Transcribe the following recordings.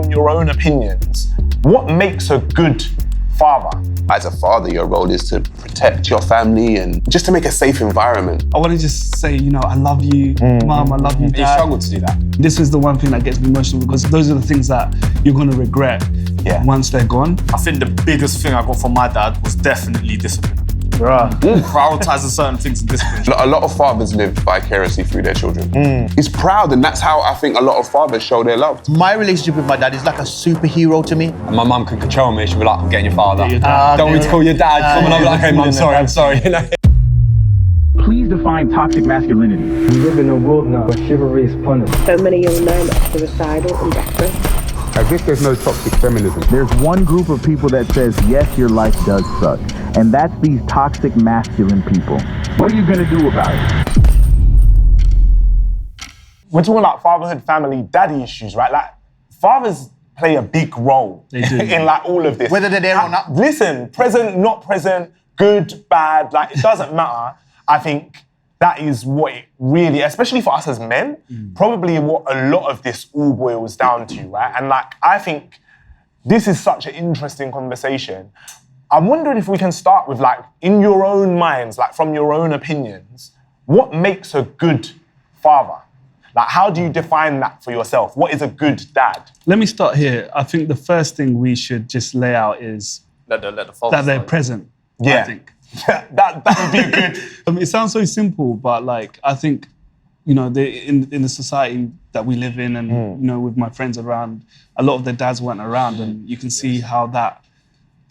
from your own opinions, what makes a good father? As a father, your role is to protect your family and just to make a safe environment. I want to just say, I love you, Mum, I love you, Dad. You struggle to do that. This is the one thing that gets me emotional because those are the things that you're going to regret once they're gone. I think the biggest thing I got from my dad was definitely discipline. Prioritizing certain things in discipline. A lot of fathers live vicariously through their children. He's proud, and that's how I think a lot of fathers show their love. My relationship with my dad is like a superhero to me. And my mum can control me. She'll be like, I'm getting your father. Your Don't want me to call your dad. Come on, I'm like, okay, Mum, I'm sorry. Please define toxic masculinity. We live in a world now where chivalry is punished. So many young men are suicidal and desperate. As if there's no toxic feminism. There's one group of people that says, yes, your life does suck. And that's these toxic masculine people. What are you gonna do about it? We're talking about fatherhood, family, daddy issues, right? Like, fathers play a big role in like all of this. Whether they're there or not. Listen, present, not present, good, bad, like it doesn't matter. I think that is what it really, especially for us as men, probably what a lot of this all boils down to, right? And like, I think this is such an interesting conversation. I'm wondering if we can start with like, in your own minds, like from your own opinions, what makes a good father? Like, how do you define that for yourself? What is a good dad? Let me start here. I think the first thing we should just lay out is Let the father that they're start. present, Yeah. I think. that would be a good... I mean, it sounds so simple, but like, I think, in the society that we live in and, with my friends around, a lot of their dads weren't around and you can see how that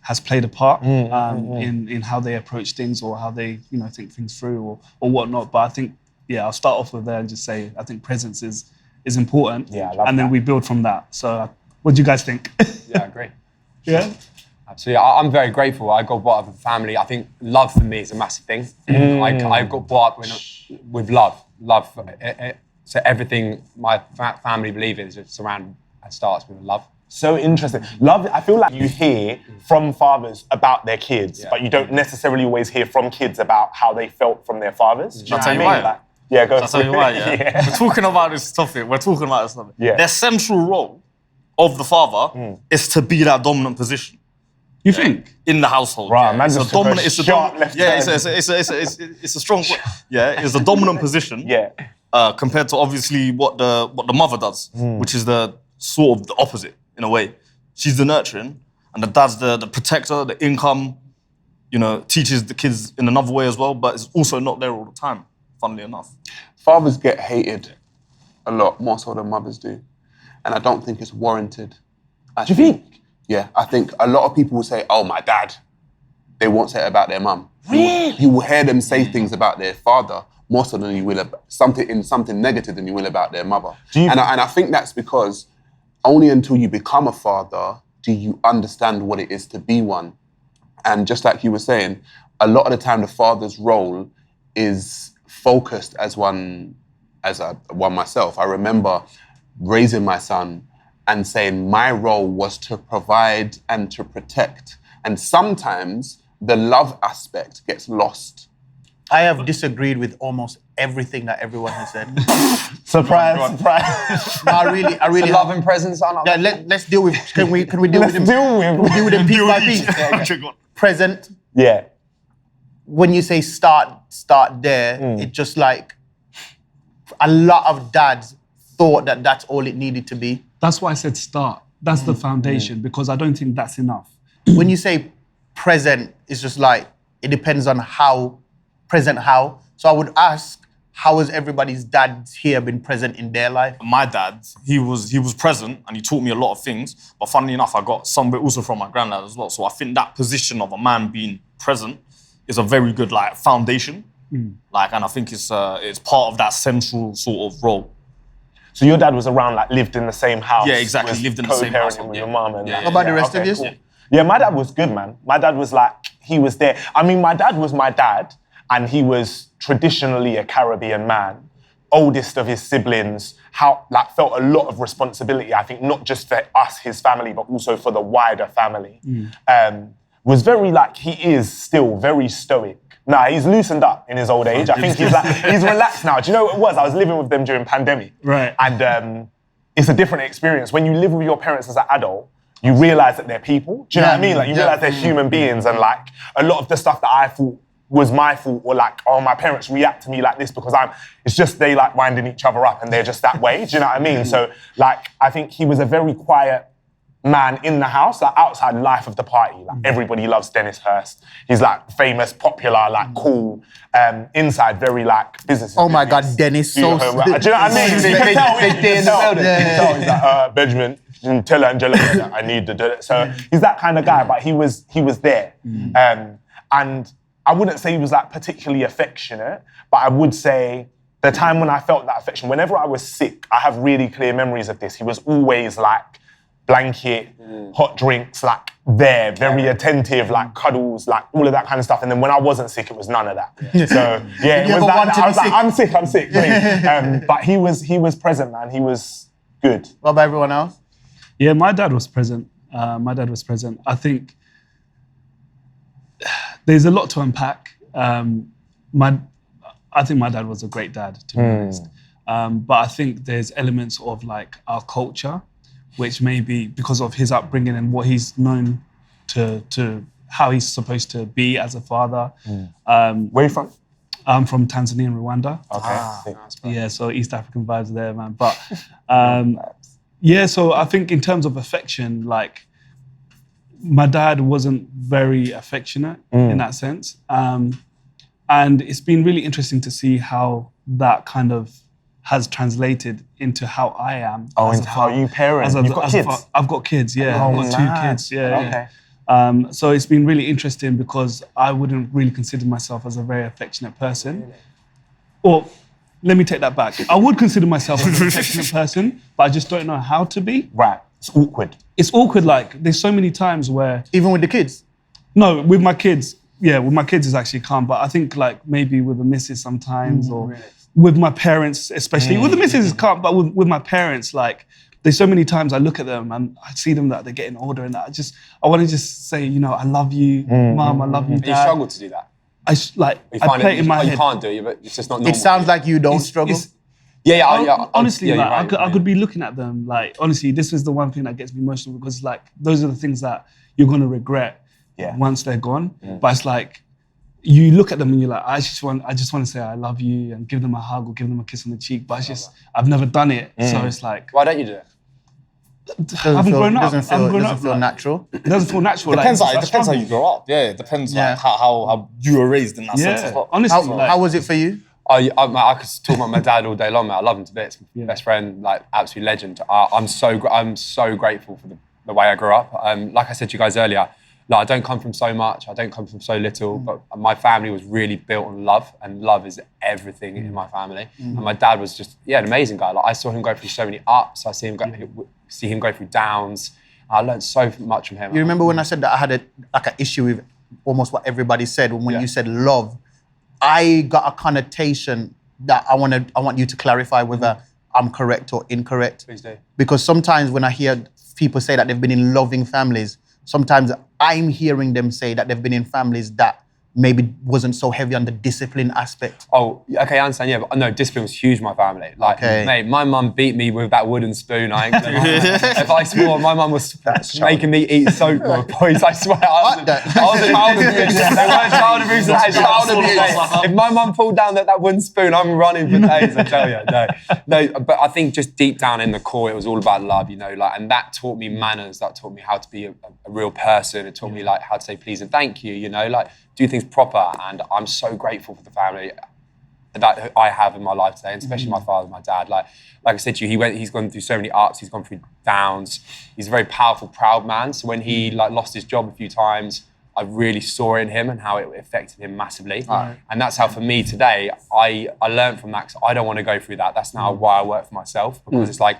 has played a part in how they approach things or how they, think things through or whatnot. But I think, I'll start off with there and just say, I think presence is important. Yeah, I love and then that. we build from that. So what do you guys think? Yeah, I agree. Yeah? Absolutely. I'm very grateful. I got brought up with a family. I think love for me is a massive thing. I got brought up with love. Love. So everything my family believe in is just surrounded and starts with love. So interesting. Love, I feel like you hear from fathers about their kids, but you don't necessarily always hear from kids about how they felt from their fathers. I'll tell you why. Like, yeah, go I'll tell you why, yeah. We're talking about this topic. Yeah. Their central role of the father is to be that dominant position. You think? In the household. Right, yeah. man, It's just a dominant. took a It's a sharp dominant. left Yeah, turn. it's a strong. Yeah, it's a dominant position. Yeah. Compared to obviously what the mother does, which is the sort of the opposite in a way. She's the nurturing, and the dad's the protector, the income. Teaches the kids in another way as well, but it's also not there all the time. Funnily enough. Fathers get hated a lot, more so than mothers do. And I don't think it's warranted. Do you think? Yeah, I think a lot of people will say, oh, my dad. They won't say it about their mum. Really? You will hear them say things about their father more so than you will about something negative than you will about their mother. And I think that's because only until you become a father do you understand what it is to be one. And just like you were saying, a lot of the time the father's role is focused as one myself. I remember raising my son and saying my role was to provide and to protect. And sometimes the love aspect gets lost. I have disagreed with almost everything that everyone has said. Surprise. No, I really. So love and presence are not. Yeah, let's deal with. Can we deal with them? Can we deal with them piece by piece? Present. Yeah. When you say start there, it's just like a lot of dads thought that that's all it needed to be. That's why I said start. That's the foundation because I don't think that's enough. When you say present, it's just like, it depends on how. So I would ask, how has everybody's dads here been present in their life? My dad, he was present and he taught me a lot of things. But funnily enough, I got some bit also from my granddad as well. So I think that position of a man being present is a very good foundation. And I think it's part of that central sort of role. So your dad was around, lived in the same house. Yeah, exactly. was lived in the same house co-parenting with your mum and that. How about the rest of Okay, you? cool. Yeah, my dad was good, man. My dad was he was there. I mean, my dad was my dad, and he was traditionally a Caribbean man, oldest of his siblings, felt a lot of responsibility, I think, not just for us, his family, but also for the wider family. Was very, he is still very stoic. Nah, he's loosened up in his old age. I think he's relaxed now. Do you know what it was? I was living with them during pandemic. Right. And it's a different experience. When you live with your parents as an adult, you realise that they're people. Do you know what I mean? Like, you realise they're human beings, and like, a lot of the stuff that I thought was my fault, or like, oh, my parents react to me like this because it's just they like winding each other up and they're just that way. Do you know what I mean? So like, I think he was a very quiet man in the house, like outside life of the party. Like, everybody loves Dennis Hurst. He's like famous, popular, like cool. Inside, very like business. Oh my God, Dennis. Do you know what I mean? You can tell. He's like, Benjamin, tell Angela that I need to do it. So he's that kind of guy, but he was there. And I wouldn't say he was like particularly affectionate, but I would say the time when I felt that affection, whenever I was sick, I have really clear memories of this. He was always like blanket, hot drinks, like there, very attentive, like cuddles, like all of that kind of stuff. And then when I wasn't sick, it was none of that. So yeah, it was that. I was like, I'm sick, please. But he was present, man. He was good. What about everyone else? Yeah, my dad was present. I think there's a lot to unpack. I think my dad was a great dad, to be honest. But I think there's elements of like our culture, which maybe because of his upbringing and what he's known to how he's supposed to be as a father. Where are you from? I'm from Tanzania and Rwanda. Okay. Yeah, so East African vibes there, man. But yeah, so I think in terms of affection, like my dad wasn't very affectionate in that sense. And it's been really interesting to see how that kind of has translated into how I am. Oh, into how you parent. You've got kids? I've got kids, yeah. Oh, I've got two kids, yeah. Okay. So it's been really interesting because I wouldn't really consider myself as a very affectionate person. Or let me take that back. I would consider myself as an affectionate person, but I just don't know how to be. Right. It's awkward. It's awkward. Like, there's so many times where... Even with the kids? No, with my kids. Yeah, with my kids is actually calm. But I think like maybe with the missus sometimes or with my parents especially. With the missus is calm, but with my parents, like there's so many times I look at them and I see them that they're getting older and I want to just say, you know, I love you, Mum, I love you, Dad. You struggle to do that? I play it in my head. You can't do it, but it's just not normal. It sounds like you don't struggle. Honestly, like, I could be looking at them like, honestly, this is the one thing that gets me emotional because like those are the things that you're going to regret once they're gone. But it's like, you look at them and you're like, I just want to say I love you and give them a hug or give them a kiss on the cheek. But it's just, I've never done it. So it's like... Why don't you do it? I haven't grown up. Doesn't feel natural. It doesn't feel natural. It depends how you grow up. Yeah, it depends like how you were raised in that sense as well. Honestly, how was it for you? I could talk about my dad all day long, mate. I love him to bits. Best friend, like absolute legend. I'm so grateful for the way I grew up. Like I said to you guys earlier, like, I don't come from so much. I don't come from so little. But my family was really built on love, and love is everything in my family. And my dad was just an amazing guy. Like I saw him go through so many ups. I see him go through downs. I learned so much from him. You remember when I said that I had an issue with almost what everybody said when you said love? I got a connotation that I want you to clarify whether I'm correct or incorrect. Please do. Because sometimes when I hear people say that they've been in loving families, sometimes I'm hearing them say that they've been in families that maybe wasn't so heavy on the discipline aspect. Oh, okay, I understand, yeah, but no, discipline was huge in my family. Like, mate, my mum beat me with that wooden spoon. If I swore, my mum was making me eat soap with boys, I swear. I was child abuse. If my mum pulled down that wooden spoon, I'm running for days, I tell you. No, but I think just deep down in the core, it was all about love, you know, like, and that taught me manners, that taught me how to be a real person. It taught me like how to say please and thank you, you know, like, do things proper, and I'm so grateful for the family that I have in my life today, and especially my father, my dad. Like I said to you, he's gone through so many ups, he's gone through downs. He's a very powerful, proud man. So when he lost his job a few times, I really saw in him and how it affected him massively. And that's how for me today, I learned from that, because I don't want to go through that. That's now why I work for myself, because it's like...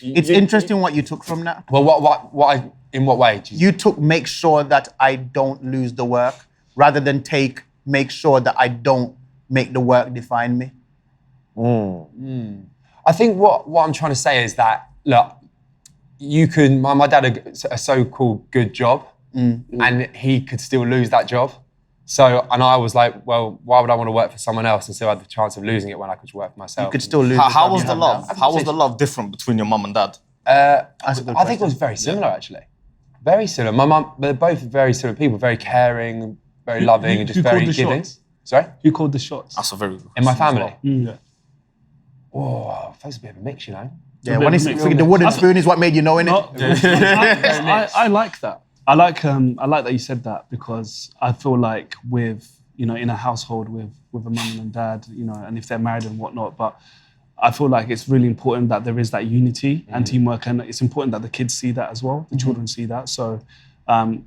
It's interesting what you took from that. Well, in what way? You took make sure that I don't lose the work, rather than make sure that I don't make the work define me. I think what I'm trying to say is that, look, you can, my dad had a so-called good job, and he could still lose that job. So, and I was like, well, why would I want to work for someone else and still have the chance of losing it when I could work for myself? You could still lose. How was the love? How was the love different between your mum and dad? I think it was very similar, actually. Very similar. My mum, they're both very similar people, very caring, very loving, and just very giving. Shots? Sorry? Who called the shots? That's a very good In my question as family? well. Yeah. Oh, I suppose a bit of a mix, you know? Yeah, when it's the wooden spoon is what made you know, innit? I like that. I like that you said that, because I feel like in a household with a mum and dad, and if they're married and whatnot, but I feel like it's really important that there is that unity and teamwork, and it's important that the kids see that as well, the children see that. So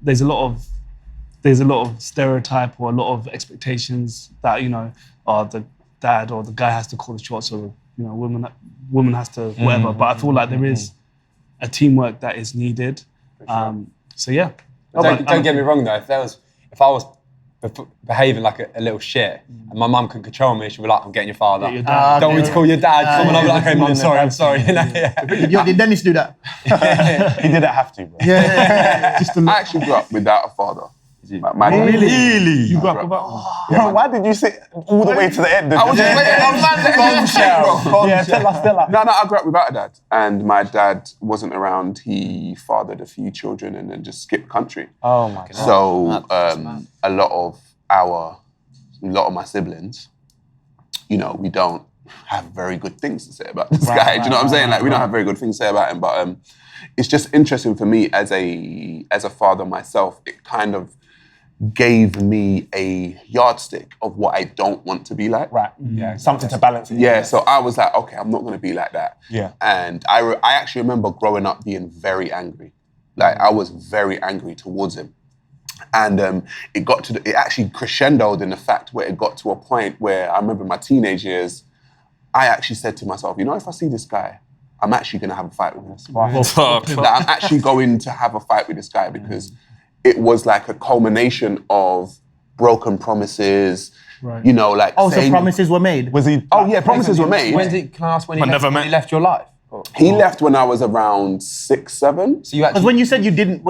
there's a lot of stereotype or a lot of expectations that the dad or the guy has to call the shots, or woman has to whatever. But I feel like there is a teamwork that is needed. So yeah. Don't get me wrong though. If I was behaving like a little shit, and my mum can control me, she'd be like, "I'm getting your father. Your dad. Don't want me to call your dad." Come on, I'm like, "Okay, mum, I'm sorry." Yo, did Dennis do that? He didn't have to, bro. Yeah. I actually grew up without a father. My dad- Really? You grew up without? Bro, why did you sit all the way to the end? I was just waiting. I was mad. Yeah, tell us. No, I grew up without a dad, and my dad wasn't around. He fathered a few children and then just skipped country. Oh my God. So a lot of my siblings, we don't have very good things to say about this guy. Do you know what I'm saying? Like we don't have very good things to say about him. But it's just interesting for me as a father myself. It kind of gave me a yardstick of what I don't want to be like. Right. Yeah. Something to balance it. Yeah, so I was like, okay, I'm not going to be like that. Yeah. And I actually remember growing up being very angry. Like, I was very angry towards him. And it actually crescendoed in the fact where it got to a point where I remember in my teenage years, I actually said to myself, if I see this guy, I'm actually going to have a fight with him. Like, I'm actually going to have a fight with this guy because it was like a culmination of broken promises, Right. like So saying, promises were made. Was he? oh yeah, promises were made. Can I ask when he left your life? He left when I was around 6, 7. So you actually... Because when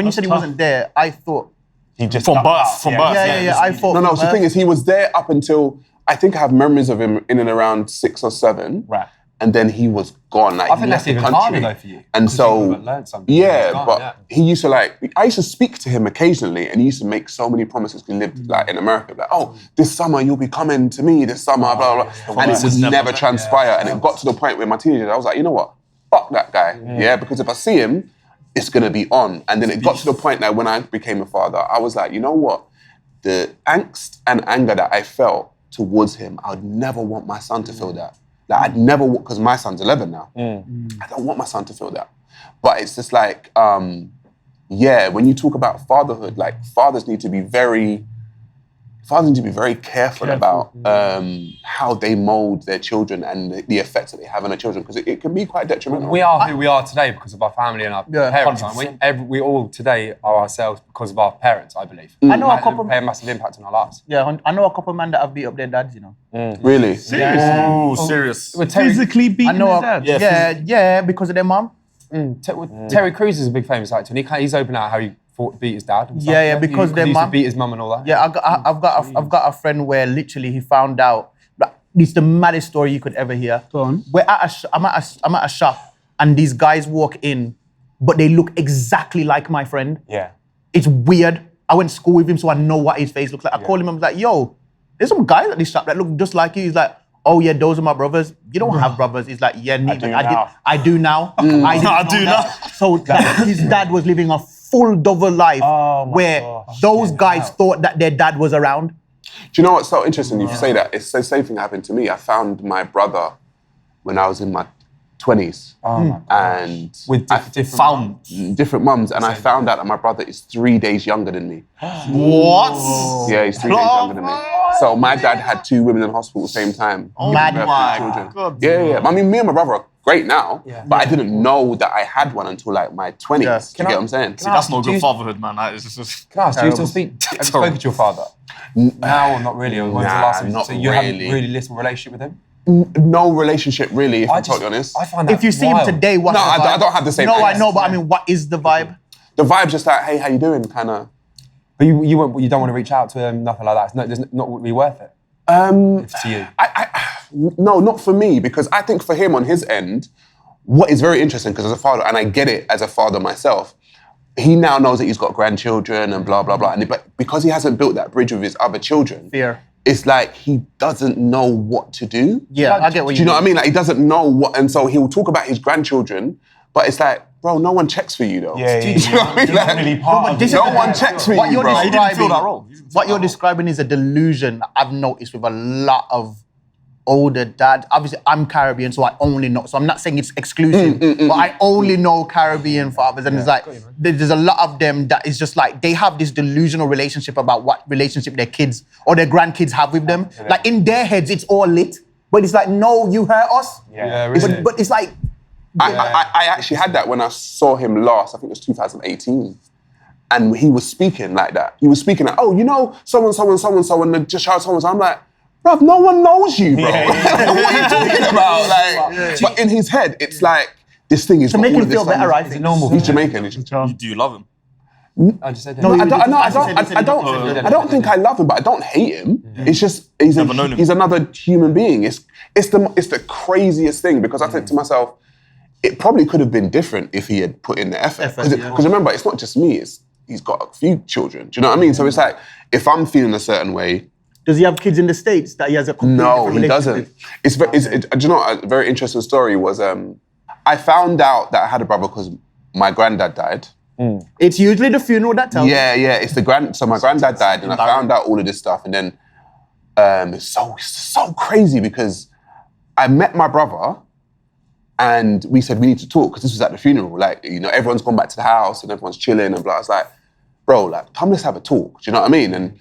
you said he wasn't there, I thought. He just From birth. Yeah. I thought. No. So the thing is, he was there up until I think I have memories of him in and around 6 or 7. Right. And then he was gone. Like, I think that's even harder though for you. And so, you learned something. yeah, Gone, but yeah. he used to I used to speak to him occasionally, and he used to make so many promises. He lived like in America, like, oh, this summer you'll be coming to me. This summer, blah blah blah, and it would never transpire. And it got to the point where my teenagers, I was like, you know what, fuck that guy, yeah, because if I see him, it's gonna be on. And then it got to the point that when I became a father, I was like, you know what, the angst and anger that I felt towards him, I would never want my son to feel that. Like, I'd never, because my son's 11 now. I don't want my son to feel that. But it's just like, when you talk about fatherhood, like fathers need to be very careful about how they mold their children and the effects that they have on their children, because it can be quite detrimental. We are who we are today because of our family and our parents. We all today are ourselves because of our parents, I believe. I know a couple. They play a massive impact on our lives. Yeah, I know a couple men that have beat up their dads. Really? Serious? Oh, serious. Physically beating their dad? Yeah, because of their mum. Terry Crews is a big famous actor, and he's opened out how he beat his dad. And stuff. Yeah, because their he used to mum beat his mum and all that. Yeah, I've got a friend where literally he found out. It's the maddest story you could ever hear. Go on. I'm at a shop, and these guys walk in, but they look exactly like my friend. Yeah. It's weird. I went to school with him, so I know what his face looks like. I called him. I was like, "Yo, there's some guys at this shop that look just like you." He's like, "Oh yeah, those are my brothers." You don't have brothers. He's like, "Yeah, neither. I do now. I do now." So his dad was living a full double life where those guys thought that their dad was around. Do you know what's so interesting? You say that. It's the same thing happened to me. I found my brother when I was in my 20s. And with different mums. And I found out that my brother is 3 days younger than me. What? Yeah, he's 3 days younger than me. So my dad had 2 women in hospital at the same time. Mad. Children. Yeah. I mean, me and my brother are great now, but I didn't know that I had one until like my 20s. Yeah. Do you get what I'm saying? See, that's not good fatherhood, man. That is just... Can I ask, do you still speak? Have you spoken to your father? Now or not really? Or when's the last time? not So you have a really. really little relationship with him? No relationship really, if I'm totally honest. I find that If you see him wild. today, what's No, the vibe? I don't have the same No, I angst. know, but I mean, what is the vibe? The vibe's just like, hey, how you doing? Kind of. But you don't want to reach out to him, nothing like that. It's not really worth it. To you. No, not for me, because I think for him on his end, what is very interesting, because as a father, and I get it as a father myself, he now knows that he's got grandchildren and blah, blah, blah. But because he hasn't built that bridge with his other children, it's like he doesn't know what to do. Yeah, I get what you mean. Do you know what I mean? Like, he doesn't know what, and so he'll talk about his grandchildren, but it's like, bro, no one checks for you though. Yeah, Do you know what I mean? Like, really part of no one checks for you, bro. He didn't fill that role. What you're describing is a delusion I've noticed with a lot of older dads. Obviously, I'm Caribbean, so I only know. So I'm not saying it's exclusive, but I only know Caribbean fathers, and it's like there's a lot of them that is just like they have this delusional relationship about what relationship their kids or their grandkids have with them. Like in their heads, it's all lit, but it's like, no, you hurt us. Yeah, really. But it's like. I actually had that when I saw him last. I think it was 2018. And he was speaking like that. He was speaking like, oh, you know, someone, and just shout someone. So I'm like, bruv, no one knows you, bro. What are you talking about? Like, but in his head, it's like, this thing is... To make him feel better, I think. He's Jamaican. Do you love him? I just said No, I don't think I love him, but I don't hate him. It's just he's another human being. It's the craziest thing, because I think to myself, it probably could have been different if he had put in the effort. Because remember, it's not just me, he's got a few children. Do you know what I mean? So it's like, if I'm feeling a certain way... Does he have kids in the States that he has a completely different relationship doesn't. Do you know what, a very interesting story was, I found out that I had a brother because my granddad died. It's usually the funeral that tells Yeah, it's so my granddad died, and I found out all of this stuff, and then it's so crazy, because I met my brother, and we said we need to talk, because this was at the funeral. Like, you know, everyone's gone back to the house and everyone's chilling and blah. I was like, bro, like, come, let's have a talk. Do you know what I mean? And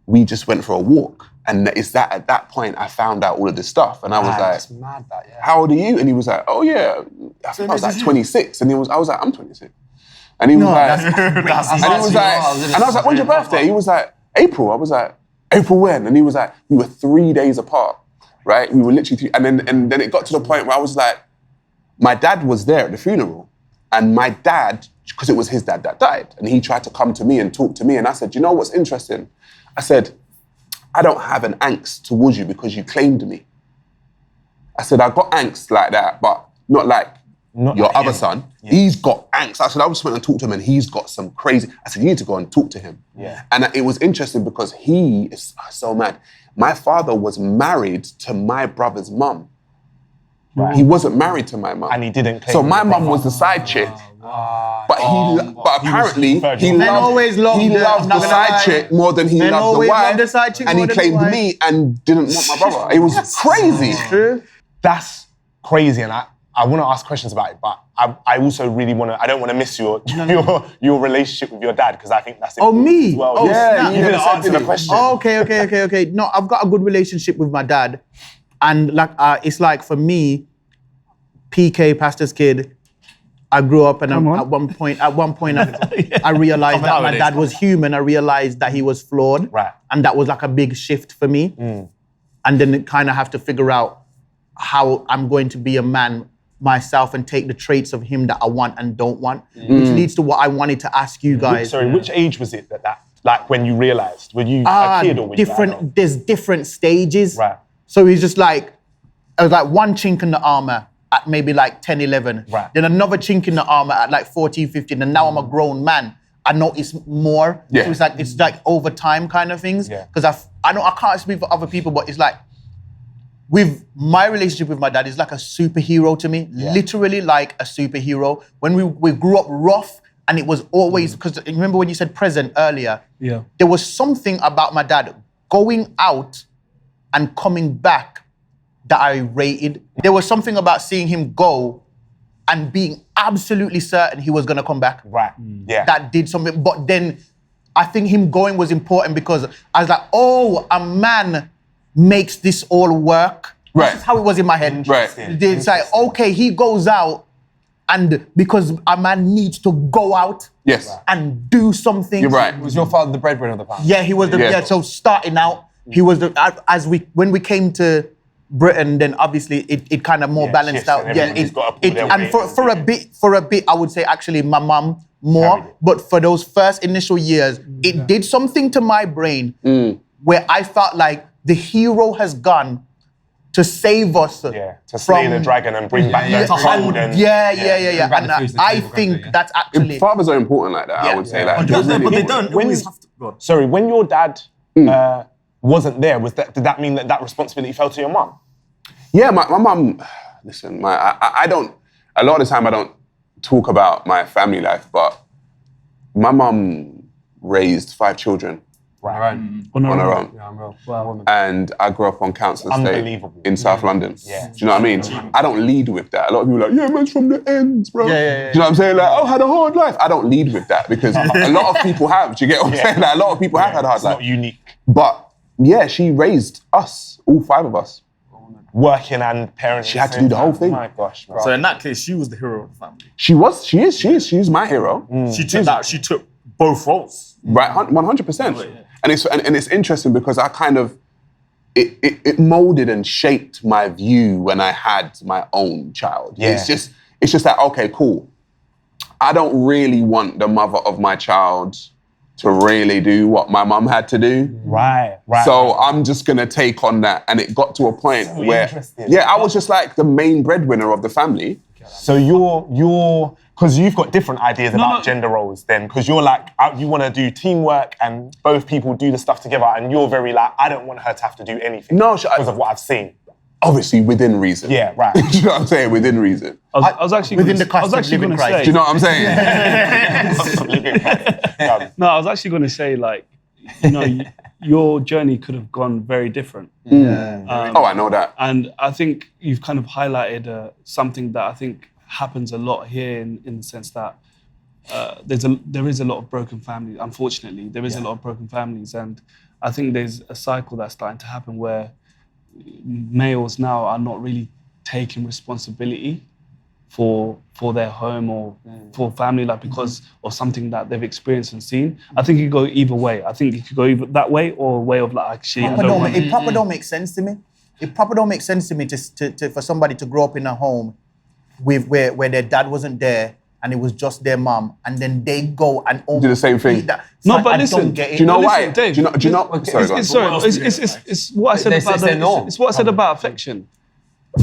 we just went for a walk. And it's that at that point I found out all of this stuff. And I was like, that's mad, how old are you? And he was like, oh yeah, I think I was like 26. And I was like, I'm 26. And he was and I was like, when's your birthday? He was like, April. I was like, April when? And he was like, we were 3 days apart, right? We were literally and then it got to the point where I was like, my dad was there at the funeral, and my dad, because it was his dad that died, and he tried to come to me and talk to me, and I said, you know what's interesting? I said, I don't have an angst towards you because you claimed me. I said, I got angst like that, but not like your other son. Yeah. He's got angst. I said, I just went and talked to him, and he's got some crazy... I said, you need to go and talk to him. Yeah. And it was interesting because he is so mad. My father was married to my brother's mum. Right. He wasn't married to my mum. And he didn't claim. So my mum was the side chick. But apparently he loved the side chick more than he loved the wife. And he claimed me and didn't want my brother. It was crazy. True. That's crazy, and I want to ask questions about it, but I also really want to... I don't want to miss your relationship with your dad, because I think that's important me? as well. Oh, yeah, you didn't answer the question. Oh, okay. No, I've got a good relationship with my dad, and like it's like for me, PK, pastor's kid. I grew up, and at one point, I realized that my dad was human. I realized that he was flawed, right? And that was like a big shift for me. And then kind of have to figure out how I'm going to be a man myself and take the traits of him that I want and don't want, which leads to what I wanted to ask you guys. Which age was it that like when you realized? Were you a kid or were you there's different stages. Right. So he's just like, it was like one chink in the armor at maybe like 10, 11. Right. Then another chink in the armor at like 14, 15. And now I'm a grown man. I notice more. Yeah. So it's like over time kind of things. Because I can't speak for other people, but it's like, with my relationship with my dad, is like a superhero to me. Literally like a superhero. When we grew up rough, and it was always, because remember when you said present earlier? Yeah. There was something about my dad going out and coming back that I rated. There was something about seeing him go and being absolutely certain he was gonna come back. Right, yeah. That did something, but then I think him going was important because I was like, oh, a man makes this all work. Right. That's how it was in my head. Right. It's like, okay, he goes out, and because a man needs to go out and do something. You're right. Was your father the breadwinner of the family? Yeah, he was so starting out, he was when we came to Britain, then obviously it kind of more balanced out. And for a bit, I would say actually my mum more. But for those first initial years, it did something to my brain where I felt like the hero has gone to save us. To slay the dragon and bring back the gold. And I think that's actually... Fathers are important like that, I would say. Like, but they don't always have to. Sorry, when your dad wasn't there, did that mean that responsibility fell to your mum? Yeah, my mum, listen, I don't, a lot of the time I don't talk about my family life, but my mum raised 5 children. Right. On her own. Yeah, I'm real. Wow. And I grew up on Council Estate in South London. Yeah. Do you know what I mean? I don't lead with that. A lot of people are like, yeah, man's from the ends, bro. Do you know what I'm saying? Like, I had a hard life. I don't lead with that because a lot of people have. Do you get what I'm saying? Like, a lot of people have had a hard life. It's not unique. But yeah, she raised us, all 5 of us. Working and parenting. She had to do the whole thing. My gosh, bro. So in that case, she was the hero of the family. She is my hero. She took both roles. Right, 100%. And it's interesting because I kind of, it molded and shaped my view when I had my own child. Yeah. It's just like, okay, cool. I don't really want the mother of my child to really do what my mum had to do. Right. So I'm just gonna take on that. And it got to a point where, I was just like the main breadwinner of the family. So you're, because you've got different ideas about gender roles then, because you're like, you want to do teamwork and both people do the stuff together, and you're very like, I don't want her to have to do anything because of what I've seen. Obviously within reason. Yeah, right. Do you know what I'm saying? Within reason. I was actually within the cost of living crisis. Do you know what I'm saying? No, I was actually going to say, like, you know, your journey could have gone very different. I know that. And I think you've kind of highlighted something that I think happens a lot here in the sense that there is a lot of broken families. Unfortunately, there is a lot of broken families, and I think there's a cycle that's starting to happen where males now are not really taking responsibility for their home or for family, like because of something that they've experienced and seen. I think it could go either way. I think it could go either that way or a way of like, actually, it proper don't make sense to me. It proper don't make sense to me to for somebody to grow up in a home with where their dad wasn't there and it was just their mum, and then they go and do the same thing. No, but listen, do you know why? Dave, do you know? It's what I said about it's what I said about affection.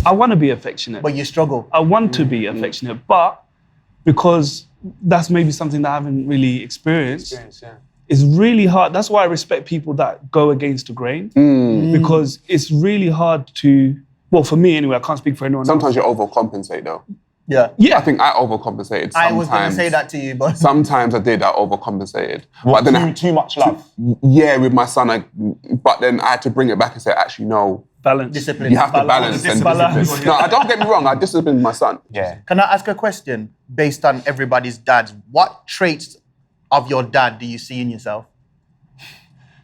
I want to be affectionate, but you struggle. I want to be affectionate, but because that's maybe something that I haven't really experienced. It's really hard. That's why I respect people that go against the grain, because it's really hard to. Well, for me anyway, I can't speak for anyone Sometimes else. you overcompensate though. Yeah. I think I overcompensated sometimes. I was going to say that to you, but... Sometimes I did, I overcompensated. What, but then too much love? Yeah, with my son, but then I had to bring it back and say, actually, no. Balance. Discipline. You have to balance and discipline. No, don't get me wrong, I disciplined my son. Yeah. Can I ask a question based on everybody's dads? What traits of your dad do you see in yourself?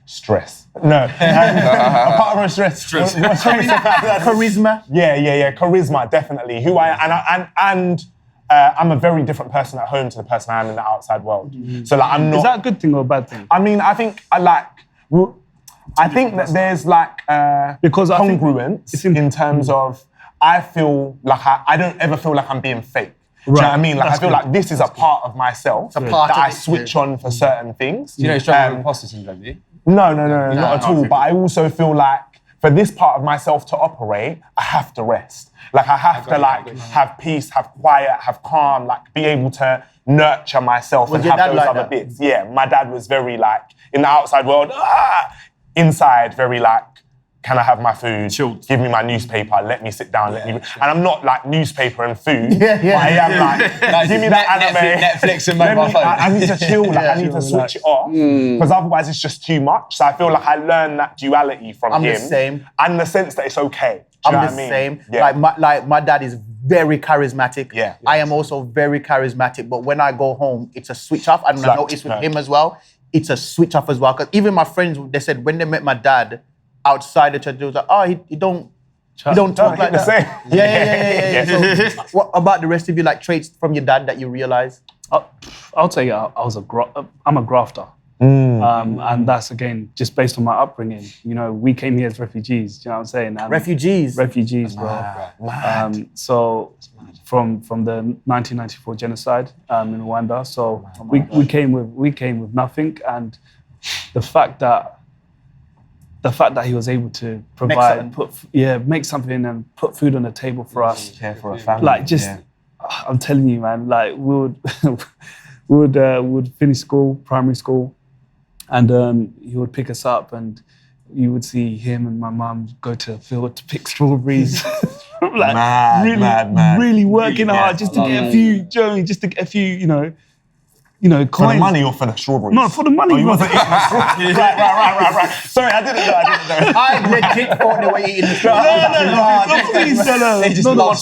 Stress. No. Apart from stress. Charisma. Yeah. Charisma, definitely. Who I am, and I'm a very different person at home to the person I am in the outside world. So like, I'm not. Is that a good thing or a bad thing? I mean, I think that there's like because congruence in terms of I feel like I don't ever feel like I'm being fake. Do you know what I mean? Like I feel like this is a part of myself that I switch on for certain things. Do you know you struggle with imposter syndrome, do you? No, not at all. But I also feel like for this part of myself to operate, I have to rest. Like I have to have peace, have quiet, have calm, like be able to nurture myself and have those other bits. Yeah, my dad was very like, in the outside world, inside very like, can I have my food? Chilled. Give me my newspaper, let me sit down, let me... And I'm not like newspaper and food, but I am like, give me that anime. Netflix and mobile phone. I need to chill, like I need to switch it off, because otherwise it's just too much. So I feel like I learned that duality from him. I'm the same. And the sense that it's okay. I'm the same. Yeah. Like my dad is very charismatic. Yeah. I am also very charismatic, but when I go home, it's a switch off. And I noticed with him as well, it's a switch off as well. Because even my friends, they said when they met my dad, outside the church, they was like, oh, he don't talk like that. Yeah. So, what about the rest of you, like traits from your dad that you realize? I'll tell you, I'm a grafter. I'm And that's, again, just based on my upbringing. You know, we came here as refugees, do you know what I'm saying? And Refugees, bro. So from the 1994 genocide in Rwanda. So we came with nothing, and the fact that he was able to provide, make something and put food on the table for us. Care for a family. Like, just, I'm telling you, man, like, we would finish school, primary school, and he would pick us up, and you would see him and my mum go to the field to pick strawberries. Like, really working hard just to get a few, do you know what I mean? Just to get a few, you know, coins. For the money or for the strawberries? No, for the money. Oh, you wasn't eating the strawberries. Right. Sorry, I didn't know. I legit thought they were eating the strawberries. No. They just love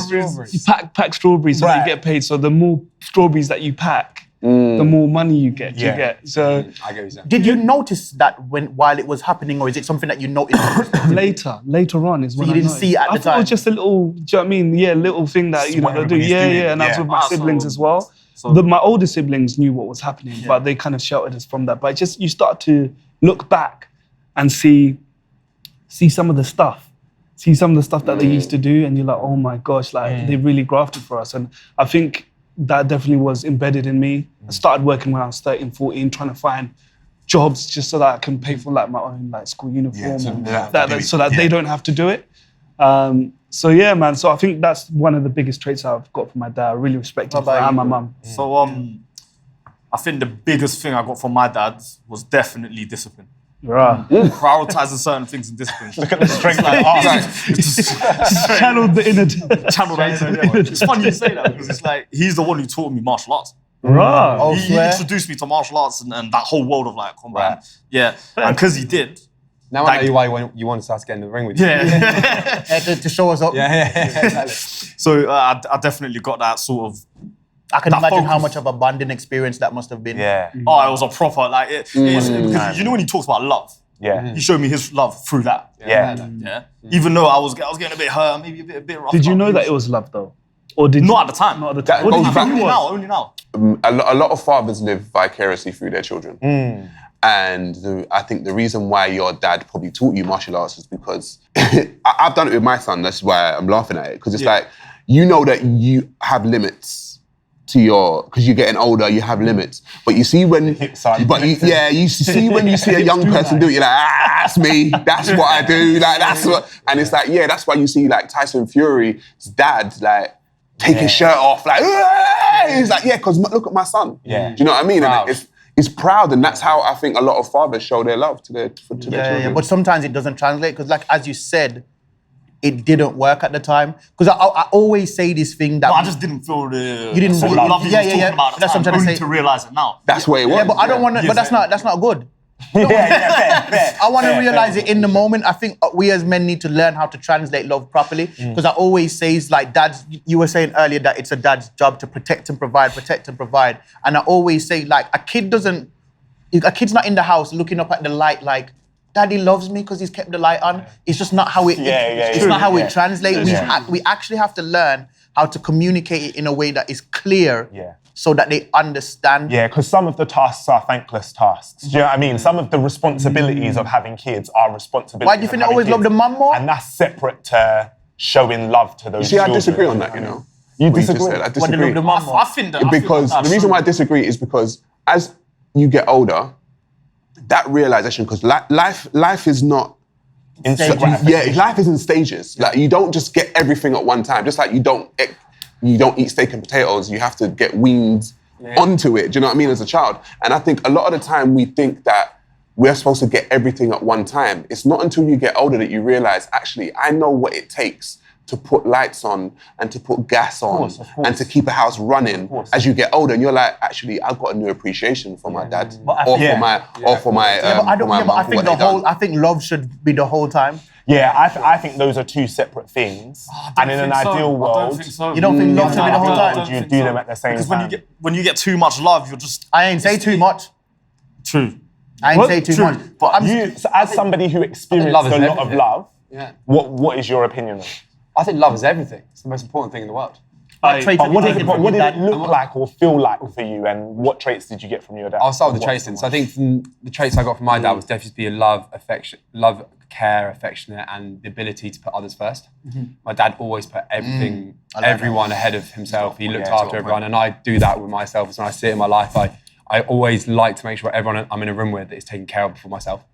strawberries. You pack strawberries so you get paid. So the more strawberries that you pack, the more money you get. Yeah. You get. So I get what you're saying. Did you notice that while it was happening, or is it something that you noticed? later on is when you I didn't see it at the I thought it time? was just a little, do you know what I mean? Yeah, little thing that, you know, they'll do. everybody's doing. And I was with my siblings as well. So My older siblings knew what was happening, but they kind of sheltered us from that. But just, you start to look back and see some of the stuff. See some of the stuff that they used to do, and you're like, oh my gosh, like they really grafted for us. And I think that definitely was embedded in me. I started working when I was 13, 14, trying to find jobs just so that I can pay for like my own like school uniform, so that they don't have to do it. So yeah, man. So I think that's one of the biggest traits I've got from my dad. I really respect him and my mum. So I think the biggest thing I got from my dad was definitely discipline. Right. Prioritizing certain things in discipline. Look at the strength of Channeled the inner. It's funny you say that because it's like he's the one who taught me martial arts. Right. He introduced me to martial arts and that whole world of like combat. Right. Yeah, and because he did. Now I know why you wanted us to get in the ring with you. Yeah. To show us up. Yeah, exactly. So I definitely got that sort of. I can that imagine how focus. much of a bonding experience that must have been. Yeah. Oh, it was a proper like it. Because you know when he talks about love. Yeah. He showed me his love through that. Yeah. Even though I was getting a bit hurt, maybe a bit rough. Did you know that it was love though? Or did Not at the time. Not at the time. That What did goes you think back- it was? Only now. A lot of fathers live vicariously through their children. And I think the reason why your dad probably taught you martial arts is because I've done it with my son. That's why I'm laughing at it. Because it's like, you know that you have limits to because you're getting older, you have limits. But you see when, you see when you see a young person do it, you're like, that's me. That's what I do. Like, that's what, and it's like, that's why you see like Tyson Fury's dad, like, take his shirt off, like, he's like, because look at my son. Yeah. Do you know what I mean? Proud. And it's proud, and that's how I think a lot of fathers show their love to their children. Yeah, but sometimes it doesn't translate because, like as you said, it didn't work at the time. Because I always say this thing that I just didn't feel the You didn't sort really- of love he was talking about at the That's what I'm time, trying to only say. to realise it now. That's what it was. Yeah, but I don't want to. But that's not good. Fair. I want to realize it in the moment. I think we as men need to learn how to translate love properly. Because I always say, it's like dads, you were saying earlier that it's a dad's job to protect and provide. And I always say, like, a kid's not in the house looking up at the light like, Daddy loves me because he's kept the light on. It's just not how it. It's not how it translates. We actually have to learn how to communicate it in a way that is clear. Yeah. So that they understand. Yeah, because some of the tasks are thankless tasks. Do you know what I mean? Some of the responsibilities of having kids are responsibilities. Why do you think they always love the mum more? And that's separate to showing love to those See, I children. disagree on that, you know. You What just disagree? said. I Why they disagree. love the mum more? I think that Because the reason why I disagree is because as you get older, that realization, because life is not life is in stages. Like, you don't just get everything at one time. Just like you don't eat steak and potatoes, you have to get weaned onto it. Do you know what I mean? As a child. And I think a lot of the time we think that we're supposed to get everything at one time. It's not until you get older that you realize, actually, I know what it takes to put lights on and to put gas on of course. and to keep a house running as you get older. And you're like, actually, I've got a new appreciation for my dad or for my I think love should be the whole time. Yeah, I think those are two separate things. And in an ideal world, You don't think love should be the whole time? would you do them at the same Because time? when you get too much love, you're just I ain't say too much. true. I ain't say too True. much. But I'm So as somebody who experienced love is a lot of everything. love, Yeah. what is your opinion on it? I think love is everything. It's the most important thing in the world. But what did it look like or feel like for you, and what traits did you get from your dad? I'll start with the traits then. So I think from the traits I got from my dad was definitely to be love, care, affectionate, and the ability to put others first. My dad always put everyone ahead of himself. He looked after everyone, and I do that with myself. So when I see it in my life, I always like to make sure everyone I'm in a room with is taken care of before myself.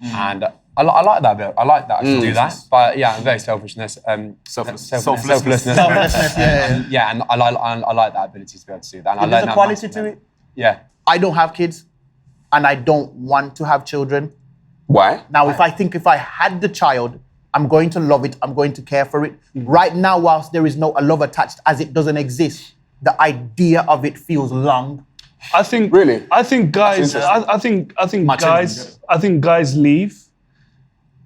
And I like that bit. I like that I can do that. But yeah, I'm very selfishness. Selflessness. Yeah, and I like that ability to be able to do that. And There's a quality to it. Yeah. I don't have kids, and I don't want to have children. Why? Now, if I had the child, I'm going to love it. I'm going to care for it. Right now, whilst there is no love attached, as it doesn't exist, the idea of it feels long. I think really. I think guys. I think guys leave,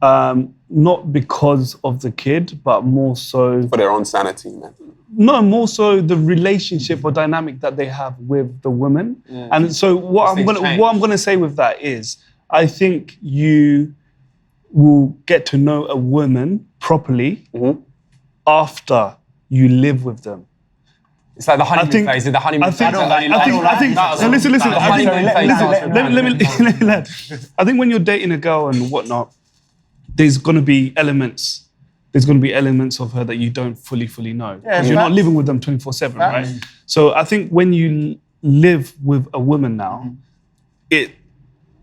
not because of the kid, but more so for their own sanity, man. No, more so the relationship or dynamic that they have with the woman. And so what I'm gonna say with that is, I think you will get to know a woman properly after you live with them. It's like the honeymoon phase. The honeymoon phase. Listen. I think when you're dating a girl and whatnot, there's going to be elements of her that you don't fully know. Because you're not living with them 24/7, right? So I think when you live with a woman now,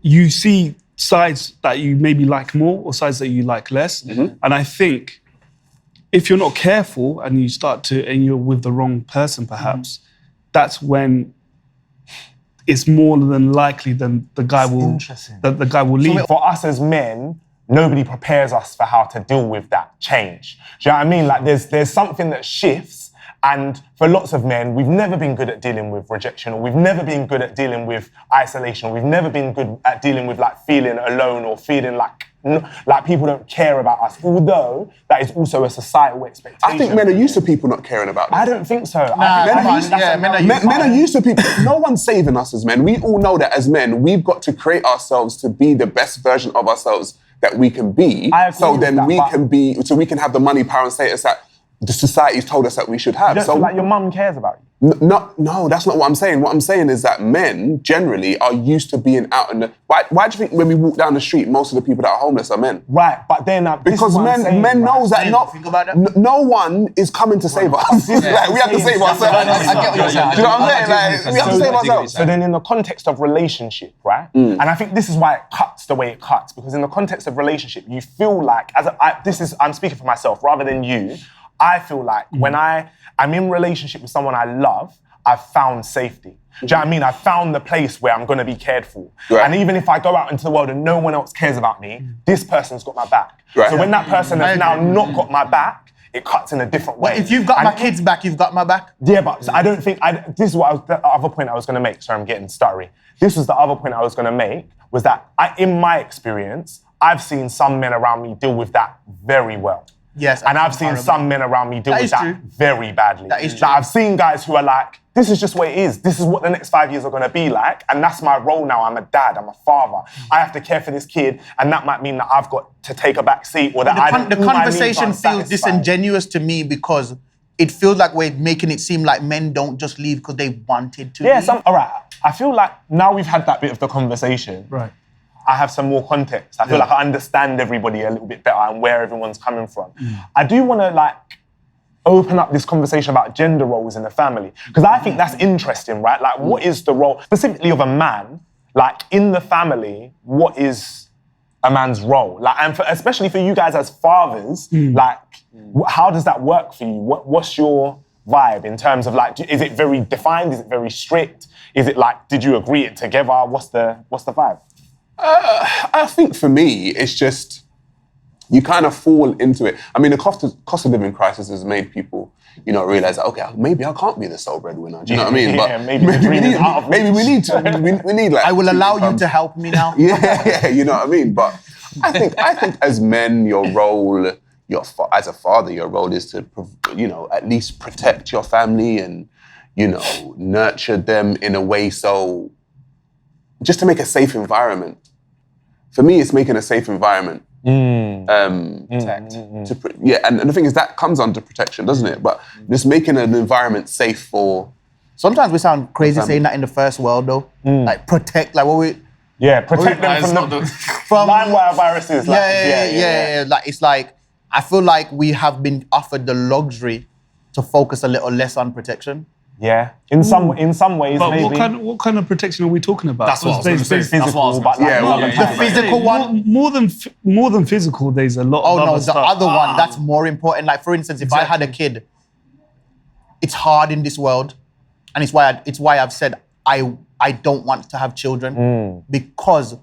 you see sides that you maybe like more or sides that you like less. And I think if you're not careful and you're with the wrong person perhaps, that's when it's more than likely than the guy will leave. So for us as men, nobody prepares us for how to deal with that change. Do you know what I mean? Like there's something that shifts, and for lots of men, we've never been good at dealing with rejection, or we've never been good at dealing with isolation, or we've never been good at dealing with like feeling alone or feeling like people don't care about us, although that is also a societal expectation. I think men are used to people not caring about them. I don't think so. Men are used to people. No one's saving us as men. We all know that as men, we've got to create ourselves to be the best version of ourselves that we can be. So then we can have the money, power, and status that the society's told us that we should have. You don't feel like your mum cares about you? No, that's not what I'm saying. What I'm saying is that men generally are used to being out in the... Why do you think when we walk down the street, most of the people that are homeless are men? Right, but then... because men knows that no one is coming to save us. We have to save ourselves. I get what you're saying. Do you know what I'm saying? We have to save ourselves. So then in the context of relationship, right? And I think this is why it cuts the way it cuts, because in the context of relationship, you feel like... I'm speaking for myself rather than you. I feel like when I'm in relationship with someone I love, I've found safety. Do you know what I mean? I've found the place where I'm going to be cared for. Right. And even if I go out into the world and no one else cares about me, this person's got my back. Right. So when that person has now not got my back, it cuts in a different way. Well, if you've got my kids' back, you've got my back. Yeah, but I don't think... this is the other point I was going to make. Sorry, I'm getting stuttery. This was the other point I was going to make, was that in my experience, I've seen some men around me deal with that very well. Yes. And I've seen some men around me deal with that very badly. That is true. Like, I've seen guys who are like, this is just what it is. This is what the next 5 years are going to be like. And that's my role now. I'm a dad. I'm a father. I have to care for this kid. And that might mean that I've got to take a back seat, or that the conversation feels disingenuous to me, because it feels like we're making it seem like men don't just leave because they wanted to leave. All right. I feel like now we've had that bit of the conversation. Right. I have some more context. I feel like I understand everybody a little bit better and where everyone's coming from. I do want to open up this conversation about gender roles in the family, because I think that's interesting, right? Like, what is the role specifically of a man? Like, in the family, what is a man's role? Like, and especially for you guys as fathers, like, how does that work for you? What's your vibe in terms of like, is it very defined? Is it very strict? Is it like, did you agree it together? What's the vibe? I think for me, it's just, you kind of fall into it. I mean, the cost of living crisis has made people, realize that, okay, maybe I can't be the sole breadwinner. Do you know what I mean? But maybe we need to. We need like. I will allow you to help me now. Yeah, you know what I mean? But I think as men, your role, as a father, your role is to, at least protect your family and, nurture them in a way just to make a safe environment. For me, it's making a safe environment Protect. And the thing is that comes under protection, doesn't it? But just making an environment safe for. Sometimes we sound crazy saying that in the first world, though. Like protect, like what we. Yeah, protect them from LimeWire viruses. Yeah. Like it's like I feel like we have been offered the luxury to focus a little less on protection. Yeah, in some ways, but maybe. what kind of protection are we talking about? That's what I was going to say. Physical, but the physical one. More than physical, there's a lot of other stuff. Other one, that's more important. Like for instance, if I had a kid, it's hard in this world. And it's why I've said I don't want to have children because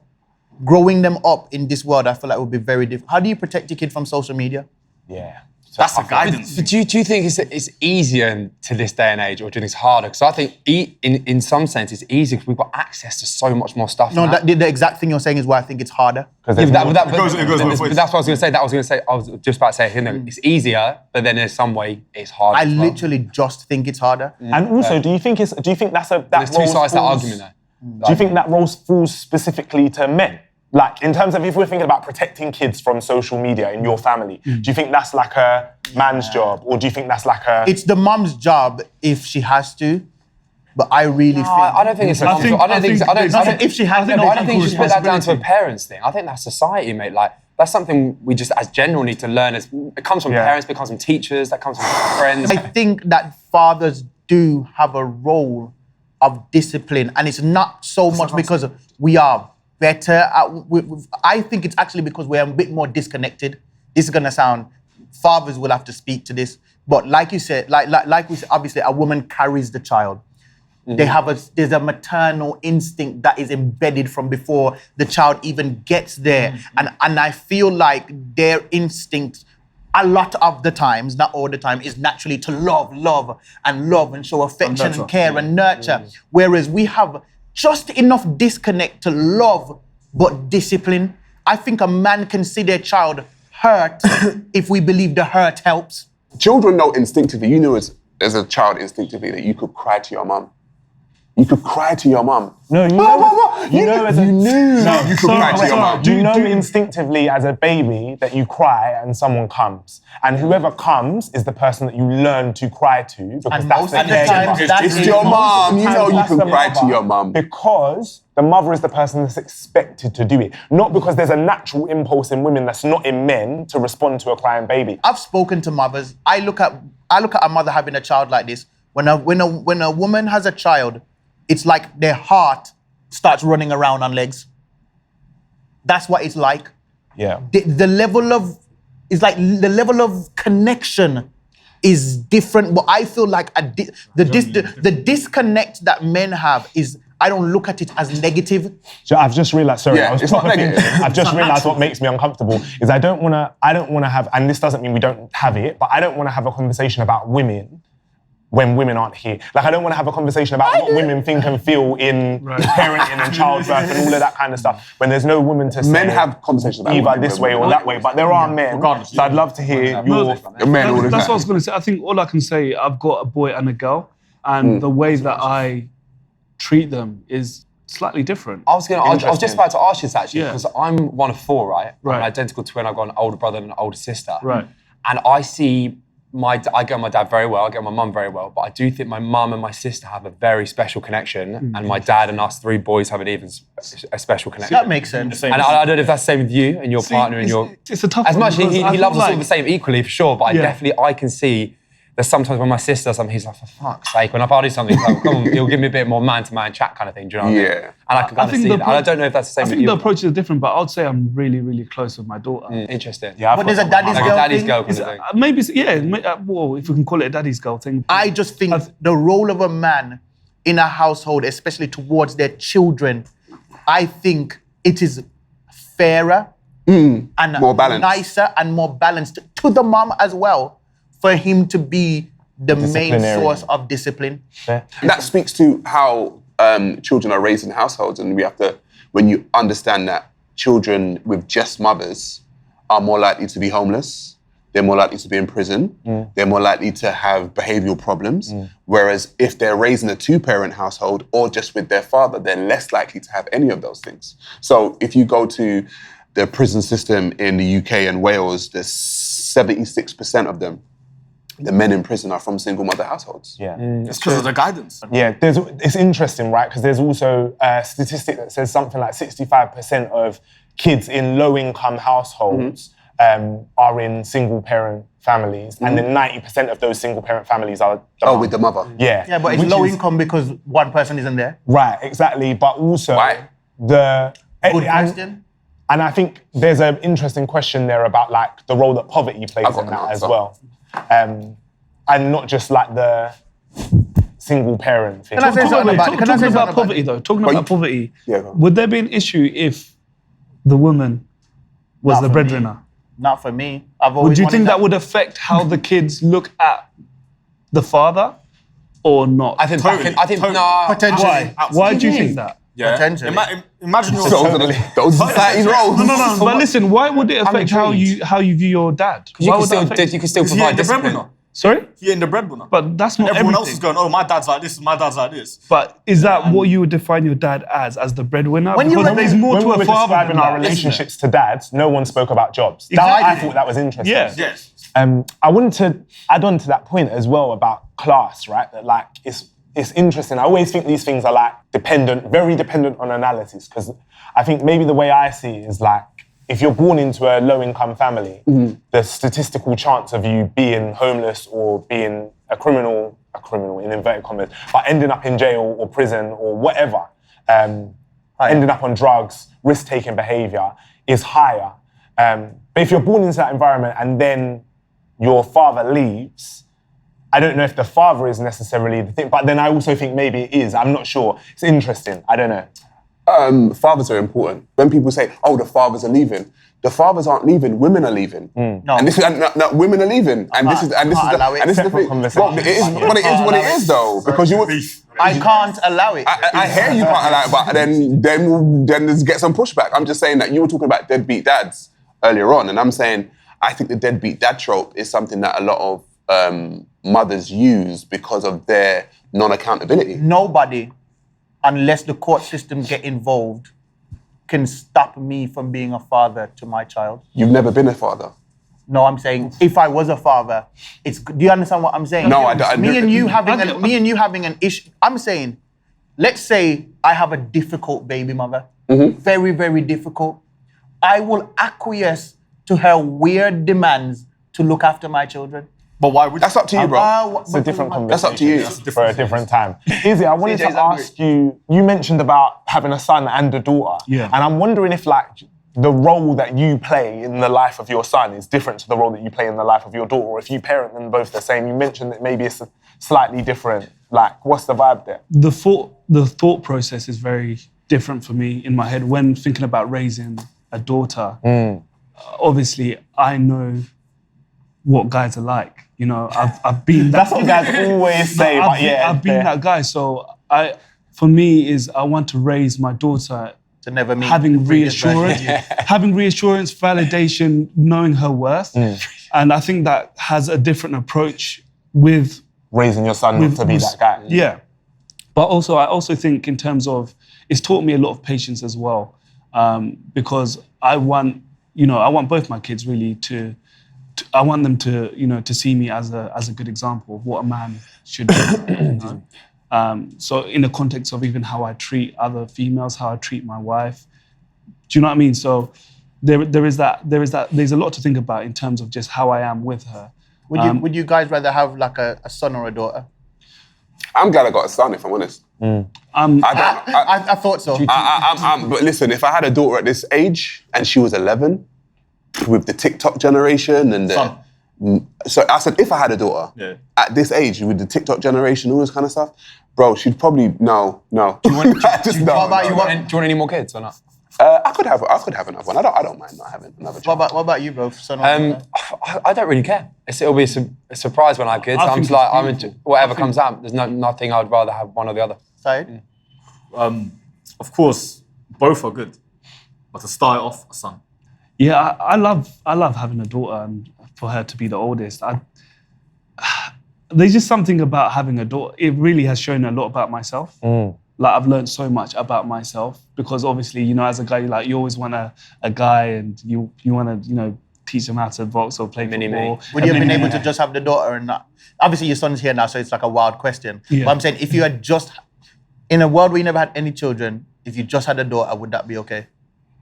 growing them up in this world, I feel like it would be very difficult. How do you protect your kid from social media? Yeah. That's the guidance. But do you think it's easier to this day and age, or do you think it's harder? Because I think in some sense it's easier because we've got access to so much more stuff. No, the exact thing you're saying is why I think it's harder. It goes both ways. That's what I was going to say. I was just about to say, it's easier, but then in some way it's harder. I literally just think it's harder. And also, do you think that's there's two sides to that argument though? Do you think that role falls specifically to men? Like, in terms of if we're thinking about protecting kids from social media in your family, do you think that's like a man's job, or do you think that's like a... It's the mum's job if she has to, but I really think... I don't think it's a mum's job. I don't think if she has to, I don't think you should put that down to a parents thing. I think that's society, mate. Like, that's something we just, as general, need to learn. It comes from parents, it comes from teachers, that comes from friends. I think that fathers do have a role of discipline, and it's not so much because we are better I think it's actually because we're a bit more disconnected. This is gonna sound, fathers will have to speak to this, but like you said, like we said, obviously a woman carries the child. There's a maternal instinct that is embedded from before the child even gets there. And I feel like their instinct a lot of the times, not all the time, is naturally to love and show affection and care and nurture. Whereas we have just enough disconnect to love, but discipline. I think a man can see their child hurt if we believe the hurt helps. Children know instinctively, you knew as a child instinctively that you could cry to your mum. You could cry to your mum. No, you knew you could cry to your mum. You know instinctively as a baby that you cry and someone comes. And whoever comes is the person that you learn to cry to, because that's the caregiver. It's your mum. You know you can cry to your mum. Because the mother is the person that's expected to do it. Not because there's a natural impulse in women that's not in men to respond to a crying baby. I've spoken to mothers. I look at a mother having a child like this. When a woman has a child, it's like their heart starts running around on legs. That's what it's like. Yeah. The level of connection is different, but I feel like the disconnect that men have is, I don't look at it as negative. So I've just realised, it's not negative. I've just realised what makes me uncomfortable is I don't want to have, and this doesn't mean we don't have it, but I don't want to have a conversation about women when women aren't here. Like, I don't want to have a conversation about what women think and feel in parenting and childbirth and all of that kind of stuff, when there's no woman to say... Men have conversations about either this way or that way, but there are men, regardless. So I'd love to hear your... Men all the time. That's what I was going to say. I think all I can say, I've got a boy and a girl, and the way that I treat them is slightly different. I was just about to ask you this, actually, because I'm one of four, right? I'm an identical twin. I've got an older brother and an older sister. Right. And I see... I get on my dad very well, I get on my mum very well, but I do think my mum and my sister have a very special connection, and my dad and us three boys have a special connection. That makes sense. And I don't know if that's the same with you and your partner and your... It's a tough as much one, he loves us all the same equally, for sure, but I can see there's sometimes when my sister does something, he's like, for fuck's sake, when I do something, he's like, come on, he'll give me a bit more man-to-man chat kind of thing, do you know what I mean? Yeah. And I can kind of see that. And I don't know if that's the same with you. I think the approaches are different, but I'd say I'm really, really close with my daughter. Interesting. Yeah, but there's a daddy's girl daddy's thing. girl kind of thing. Maybe, well, if we can call it a daddy's girl thing. I just think the role of a man in a household, especially towards their children, I think it is fairer and more balanced. Nicer and more balanced to the mom as well, for him to be the main source of discipline. Yeah. That speaks to how children are raised in households, and when you understand that children with just mothers are more likely to be homeless, they're more likely to be in prison, they're more likely to have behavioural problems, whereas if they're raised in a two-parent household or just with their father, they're less likely to have any of those things. So if you go to the prison system in the UK and Wales, there's 76% of them, the men in prison are from single mother households. Yeah. It's because of the guidance. Yeah, it's interesting, right? Because there's also a statistic that says something like 65% of kids in low-income households are in single-parent families, and then 90% of those single-parent families are with the mother. Yeah. Yeah, but it's low income because one person isn't there. Right, exactly. But also Good question. And I think there's an interesting question there about like the role that poverty plays in that as well. And not just like the single parent thing. Talking about poverty though, would there be an issue if the woman was Not the for breadwinner? me. Not for me. I've always Would you think wanted that would affect how the kids look at the father or not? I think nah. Potentially. Why do you think that? Yeah. Potentially. Imagine you're Those society's roles. No. But listen, why would it affect how you view your dad? You Why can would that still, affect- you can still He provide ain't the discipline. breadwinner. Sorry? He ain't the breadwinner. But that's not Everyone everything. else is going, oh, my dad's like this, my dad's like this. But is that what you would define your dad as the breadwinner? When Because you- there's more when to we a were father describing than our that, isn't relationships to dads, no one spoke about jobs. Exactly. I thought that was interesting. Yeah. Yes. I wanted to add on to that point as well about class, right? That like it's interesting. I always think these things are like very dependent on analysis, because I think maybe the way I see it is like if you're born into a low-income family, the statistical chance of you being homeless or being a criminal in inverted commas, but ending up in jail or prison or whatever, ending up on drugs, risk-taking behavior is higher. But if you're born into that environment and then your father leaves, I don't know if the father is necessarily the thing, but then I also think maybe it is. I'm not sure. It's interesting. I don't know. Fathers are important. When people say, "Oh, the fathers are leaving," the fathers aren't leaving. Women are leaving. No. And this is women are leaving. And this is the thing. Well, it is what it is though, because you would. I can't allow it. I hear you can't allow it, but then let's get some pushback. I'm just saying that you were talking about deadbeat dads earlier on, and I'm saying I think the deadbeat dad trope is something that a lot of mothers use because of their non-accountability. Nobody, unless the court system get involved, can stop me from being a father to my child. You've never been a father. No, I'm saying if I was a father, do you understand what I'm saying? No, I don't. Me and you having an issue. I'm saying, let's say I have a difficult baby mother, very, very difficult. I will acquiesce to her weird demands to look after my children. But why would That's up to you, bro. It's a different conversation. That's up to you. For a different time. Izzy, I wanted to ask you, you mentioned about having a son and a daughter. Yeah. And I'm wondering if like the role that you play in the life of your son is different to the role that you play in the life of your daughter, or if you parent them both the same. You mentioned that maybe it's slightly different. Like, what's the vibe there? The thought process is very different for me in my head when thinking about raising a daughter. Obviously, I know what guys are like. You know, I've been that. That's what guys always say, but yeah. I've been that guy. So for me, I want to raise my daughter To never meet. having reassurance, validation, knowing her worth. And I think that has a different approach with Raising your son not to be that guy. Yeah. But also, I also think in terms of, it's taught me a lot of patience as well. Because I want both my kids really I want them to see me as a good example of what a man should do. You know? So in the context of even how I treat other females, how I treat my wife, do you know what I mean? So there's a lot to think about in terms of just how I am with her. Would you guys rather have like a son or a daughter? I'm glad I got a son, if I'm honest. I thought so. But listen, if I had a daughter at this age and she was 11, with the TikTok generation and so I said, if I had a daughter at this age with the TikTok generation, all this kind of stuff, bro, she'd probably no. Do you want any more kids or not? I could have another one. I don't mind not having another child. What about you, bro? Son or daughter? I don't really care. It'll be a surprise when I have kids. I'm just like, whatever comes out. There's nothing I'd rather have one or the other. Side? Of course, both are good. But to start off, a son. Yeah, I love having a daughter and for her to be the oldest. There's just something about having a daughter. It really has shown a lot about myself. like I've learned so much about myself because obviously, you know, as a guy, like you always want a guy and you want to, you know, teach him how to box or play football. Would you have been able to just have the daughter and not? Obviously, your son's here now, so it's like a wild question. Yeah. But I'm saying, if you had just, in a world where you never had any children, if you just had a daughter, would that be okay?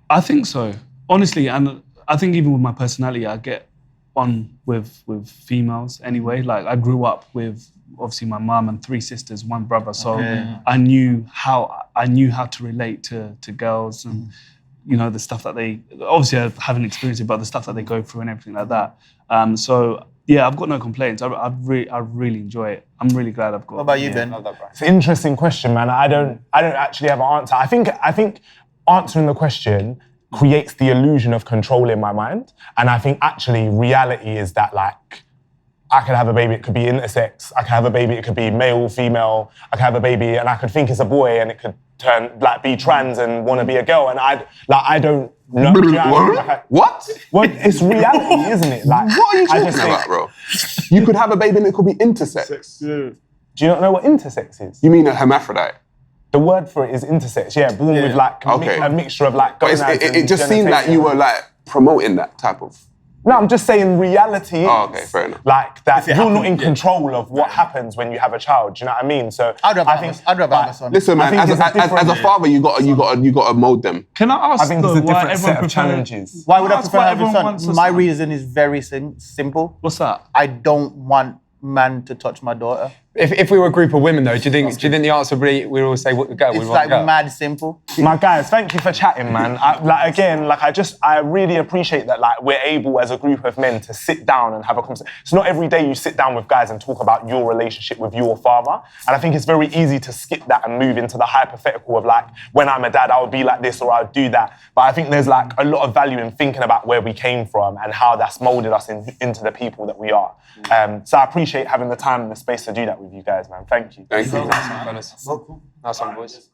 I think so, honestly, and I think even with my personality, I get on with females anyway. Like I grew up with obviously my mum and 3 sisters, 1 brother, so I knew how to relate to girls and you know the stuff that they obviously I haven't experienced it, but the stuff that they go through and everything like that. So yeah, I've got no complaints. I really enjoy it. I'm really glad I've got. What about you, Ben? It's an interesting question, man. I don't actually have an answer. I think answering the question creates the illusion of control in my mind. And I think actually reality is that like, I could have a baby, it could be intersex. I could have a baby, it could be male, female. I could have a baby and I could think it's a boy and it could turn, like be trans and want to be a girl. And I don't know. What? Well, it's reality, isn't it? Like, what are you talking about, bro? You could have a baby and it could be intersex. Do you not know what intersex is? You mean a hermaphrodite? The word for it is intersex, yeah, born with like a mixture of like gonads and it just seemed like you were like promoting that type of... No, I'm just saying reality is okay, fair enough. Like that you're not in control of what happens when you have a child, do you know what I mean? So I'd rather have a son. Listen, man, as a father, you gotta mold them. Can I ask I think it's a different set of challenges. Why would I prefer having a son? My reason is very simple. What's that? I don't want man to touch my daughter. If we were a group of women though, do you think the answer would be we'd all say go? It's like mad simple. My guys, thank you for chatting, man. I really appreciate that like we're able as a group of men to sit down and have a conversation. It's not every day you sit down with guys and talk about your relationship with your father. And I think it's very easy to skip that and move into the hypothetical of like, when I'm a dad, I'll be like this or I'll do that. But I think there's like a lot of value in thinking about where we came from and how that's molded us into the people that we are. So I appreciate having the time and the space to do that with you guys, man. Thank you. Thank you. Nice one, boys.